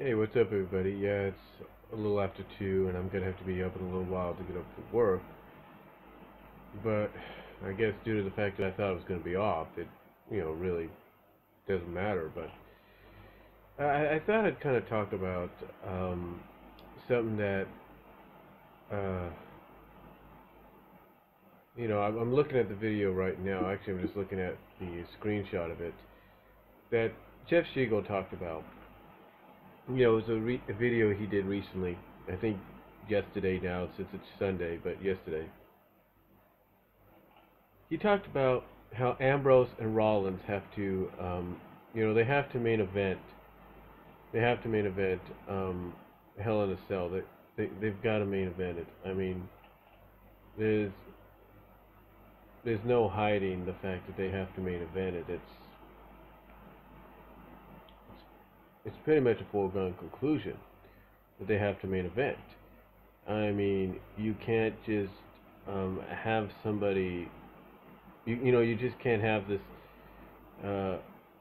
Hey, what's up, everybody? Yeah, it's a little after 2, and I'm gonna have to be up in a little while to get up for work. But I guess due to the fact that I thought it was gonna be off, it, really doesn't matter. But I thought I'd kind of talk about something that, uh, I'm looking at the video right now. Actually, I'm just looking at the screenshot of it that Jeff Siegel talked about. It was a video he did recently. I think yesterday now, since it's Sunday, but yesterday. He talked about how Ambrose and Rollins have to, they have to main event. They have to main event Hell in a Cell. They've got to main event it. I mean, there's there's no hiding the fact that they have to main event it. It's pretty much a foregone conclusion that they have to main event. I mean, you can't just have somebody. You just can't have this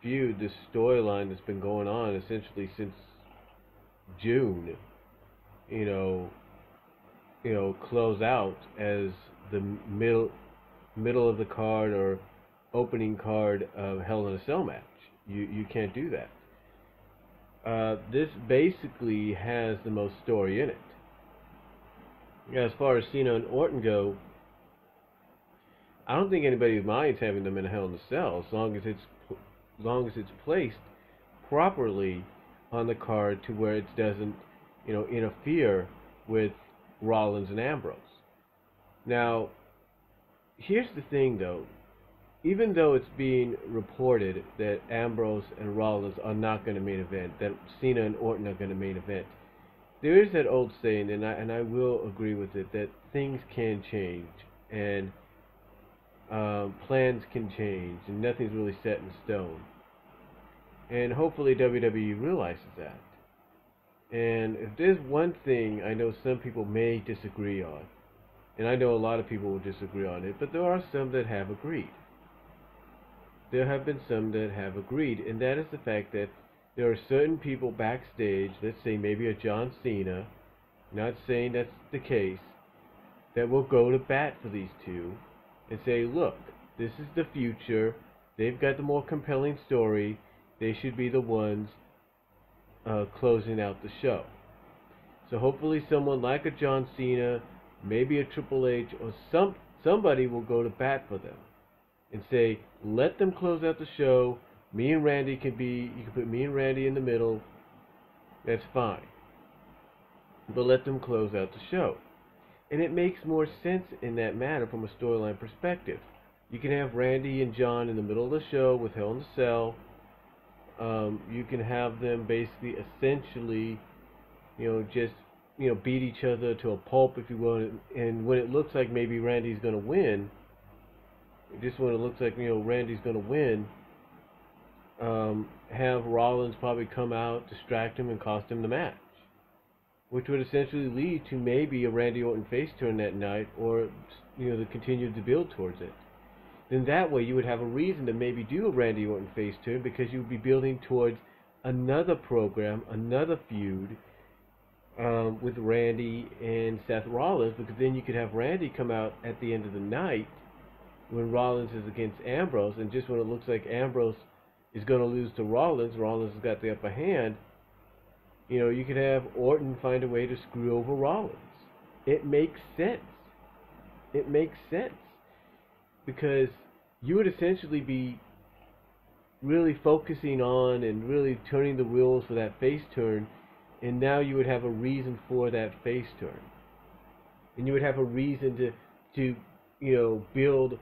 feud, this storyline that's been going on essentially since June. You know, close out as the middle of the card or opening card of Hell in a Cell match. You can't do that. This basically has the most story in it. As far as Cena and Orton go, I don't think anybody minds having them in a Hell in a Cell as long as it's placed properly on the card to where it doesn't, interfere with Rollins and Ambrose. Now, here's the thing though. Even though it's being reported that Ambrose and Rollins are not going to main event, that Cena and Orton are going to main event, there is that old saying, and I will agree with it, that things can change and plans can change, and nothing's really set in stone. And hopefully WWE realizes that. And if there's one thing I know some people may disagree on, and I know a lot of people will disagree on it, but there are some that have agreed. There have been some that have agreed, and that is the fact that there are certain people backstage, let's say maybe a John Cena, not saying that's the case, that will go to bat for these two and say, look, this is the future, they've got the more compelling story, they should be the ones closing out the show. So hopefully someone like a John Cena, maybe a Triple H, or somebody will go to bat for them and say, let them close out the show. Me and Randy you can put me and Randy in the middle. That's fine. But let them close out the show. And it makes more sense in that matter from a storyline perspective. You can have Randy and John in the middle of the show with Hell in a Cell. You can have them basically, essentially, just, beat each other to a pulp, if you will. And when it looks like maybe Randy's going to win, just when it looks like, Randy's going to win, have Rollins probably come out, distract him, and cost him the match. Which would essentially lead to maybe a Randy Orton face turn that night, or, to continue to build towards it. Then that way you would have a reason to maybe do a Randy Orton face turn, because you would be building towards another program, another feud, with Randy and Seth Rollins, because then you could have Randy come out at the end of the night when Rollins is against Ambrose, and just when it looks like Ambrose is going to lose to Rollins, Rollins has got the upper hand, you could have Orton find a way to screw over Rollins. It makes sense. It makes sense. Because you would essentially be really focusing on and really turning the wheels for that face turn, and now you would have a reason for that face turn. And you would have a reason to build,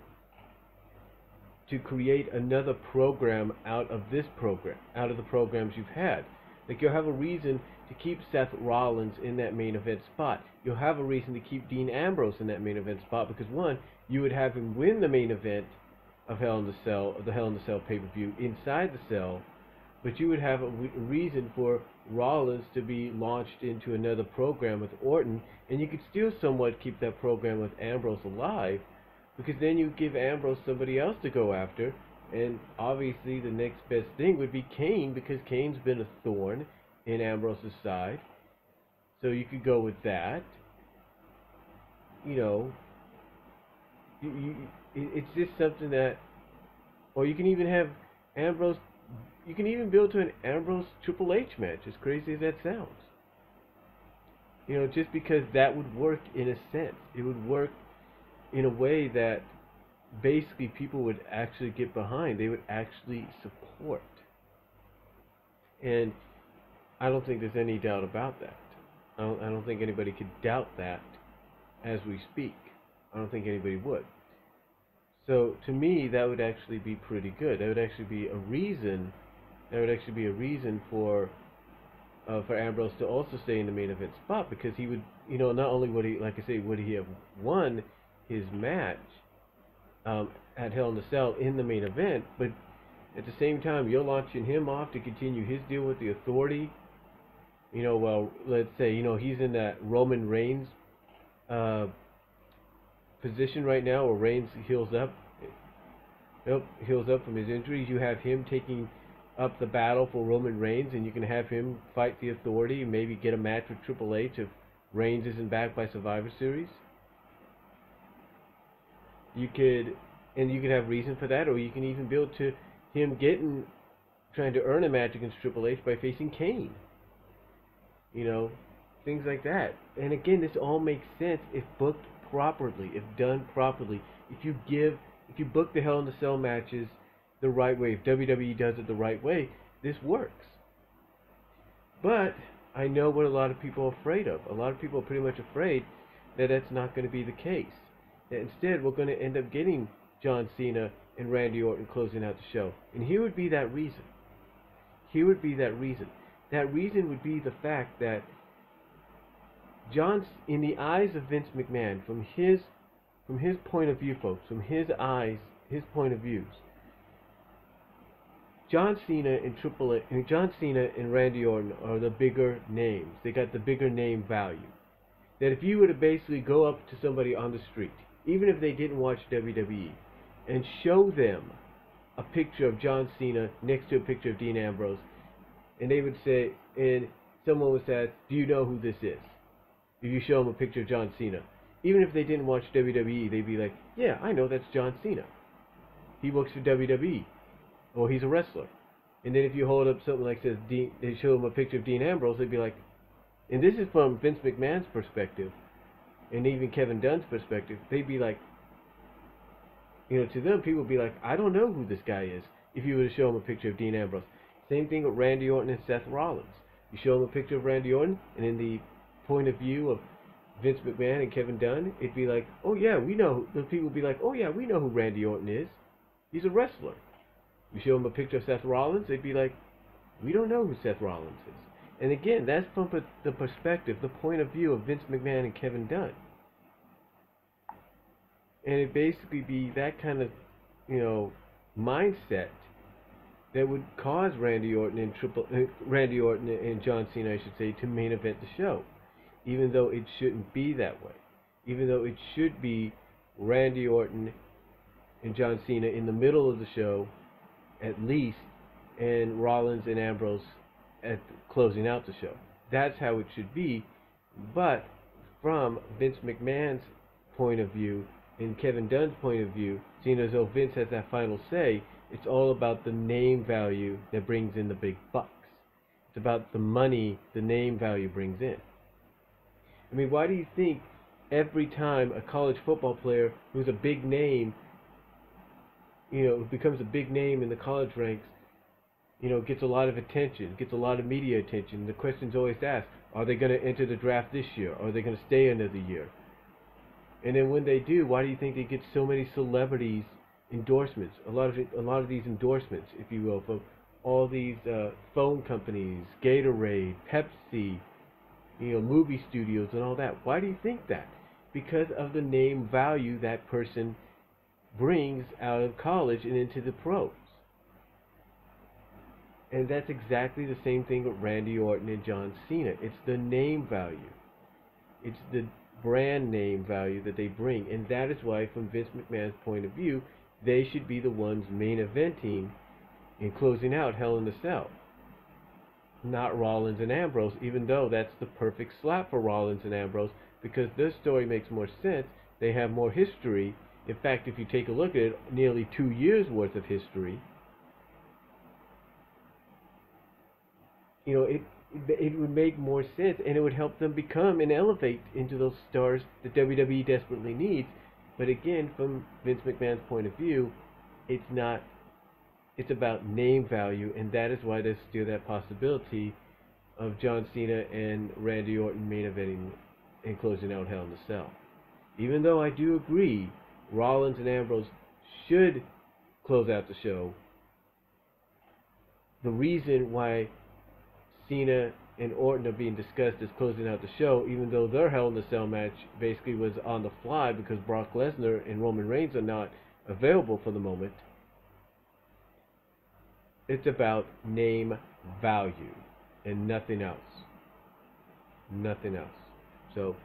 to create another program out of this program, out of the programs you've had. Like, you'll have a reason to keep Seth Rollins in that main event spot. You'll have a reason to keep Dean Ambrose in that main event spot, because one, you would have him win the main event of Hell in the Cell, of the Hell in the Cell pay-per-view inside the cell, but you would have a reason for Rollins to be launched into another program with Orton, and you could still somewhat keep that program with Ambrose alive, because then you give Ambrose somebody else to go after, and obviously the next best thing would be Kane, because Kane's been a thorn in Ambrose's side. So you could go with that. You know, it's just something that, or you can even have Ambrose. You can even build to an Ambrose Triple H match, as crazy as that sounds. You know, just because that would work in a sense. It would work in a way that basically people would actually get behind. They would actually support. And I don't think there's any doubt about that. I don't think anybody could doubt that as we speak. I don't think anybody would. So to me, that would actually be pretty good. That would actually be a reason. That would actually be a reason for Ambrose to also stay in the main event spot, because he would, you know, not only would he, like I say, would he have won his match at Hell in a Cell in the main event, but at the same time, you're launching him off to continue his deal with the Authority. You know, well, let's say, you know, he's in that Roman Reigns position right now, where Reigns heals up from his injuries. You have him taking up the battle for Roman Reigns, and you can have him fight the Authority and maybe get a match with Triple H if Reigns isn't back by Survivor Series. You could have reason for that, or you can even build to him trying to earn a match against Triple H by facing Kane. You know, things like that. And again, this all makes sense if booked properly, if done properly. If you book the Hell in a Cell matches the right way, if WWE does it the right way, this works. But I know what a lot of people are afraid of. A lot of people are pretty much afraid that that's not going to be the case. That instead we're going to end up getting John Cena and Randy Orton closing out the show. And here would be that reason. That reason would be the fact that in the eyes of Vince McMahon, from his point of view, folks, from his eyes, his point of views, John Cena and Randy Orton are the bigger names. They got the bigger name value. That if you were to basically go up to somebody on the street, even if they didn't watch WWE, and show them a picture of John Cena next to a picture of Dean Ambrose, and they would say, and someone would say, do you know who this is? If you show them a picture of John Cena, even if they didn't watch WWE, they'd be like, yeah, I know that's John Cena. He works for WWE, or he's a wrestler. And then if you hold up something like they show them a picture of Dean Ambrose, they'd be like, and this is from Vince McMahon's perspective, and even Kevin Dunn's perspective, they'd be like, you know, to them, people would be like, I don't know who this guy is, if you were to show them a picture of Dean Ambrose. Same thing with Randy Orton and Seth Rollins. You show them a picture of Randy Orton, and in the point of view of Vince McMahon and Kevin Dunn, it'd be like, oh yeah, we know. The people would be like, oh yeah, we know who Randy Orton is. He's a wrestler. You show them a picture of Seth Rollins, they'd be like, we don't know who Seth Rollins is. And again, that's from the perspective, the point of view of Vince McMahon and Kevin Dunn. And it basically be that kind of, you know, mindset that would cause Randy Orton and John Cena, I should say, to main event the show, even though it shouldn't be that way. Even though it should be Randy Orton and John Cena in the middle of the show, at least, and Rollins and Ambrose at closing out the show. That's how it should be. But from Vince McMahon's point of view and Kevin Dunn's point of view, seeing as though Vince has that final say, it's all about the name value that brings in the big bucks. It's about the money the name value brings in. I mean, why do you think every time a college football player who's a big name, you know, becomes a big name in the college ranks, you know, gets a lot of attention, gets a lot of media attention, the question's always asked, are they going to enter the draft this year? Are they going to stay another year? And then when they do, why do you think they get so many celebrities endorsements? A lot of these endorsements, if you will, from all these phone companies, Gatorade, Pepsi, you know, movie studios and all that. Why do you think that? Because of the name value that person brings out of college and into the pros. And that's exactly the same thing with Randy Orton and John Cena. It's the name value. It's the brand name value that they bring. And that is why, from Vince McMahon's point of view, they should be the ones main eventing and closing out Hell in a Cell. not Rollins and Ambrose, even though that's the perfect slot for Rollins and Ambrose because their story makes more sense. They have more history. In fact, if you take a look at it, nearly 2 years worth of history. You know, it would make more sense, and it would help them become and elevate into those stars that WWE desperately needs. But again, from Vince McMahon's point of view, it's not. It's about name value, and that is why there's still that possibility of John Cena and Randy Orton main eventing and closing out Hell in a Cell. Even though I do agree Rollins and Ambrose should close out the show, the reason why Cena and Orton are being discussed as closing out the show, even though their Hell in a Cell match basically was on the fly because Brock Lesnar and Roman Reigns are not available for the moment, it's about name value and nothing else. Nothing else. So,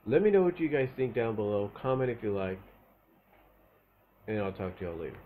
let me know what you guys think down below. Comment if you like. And I'll talk to y'all later.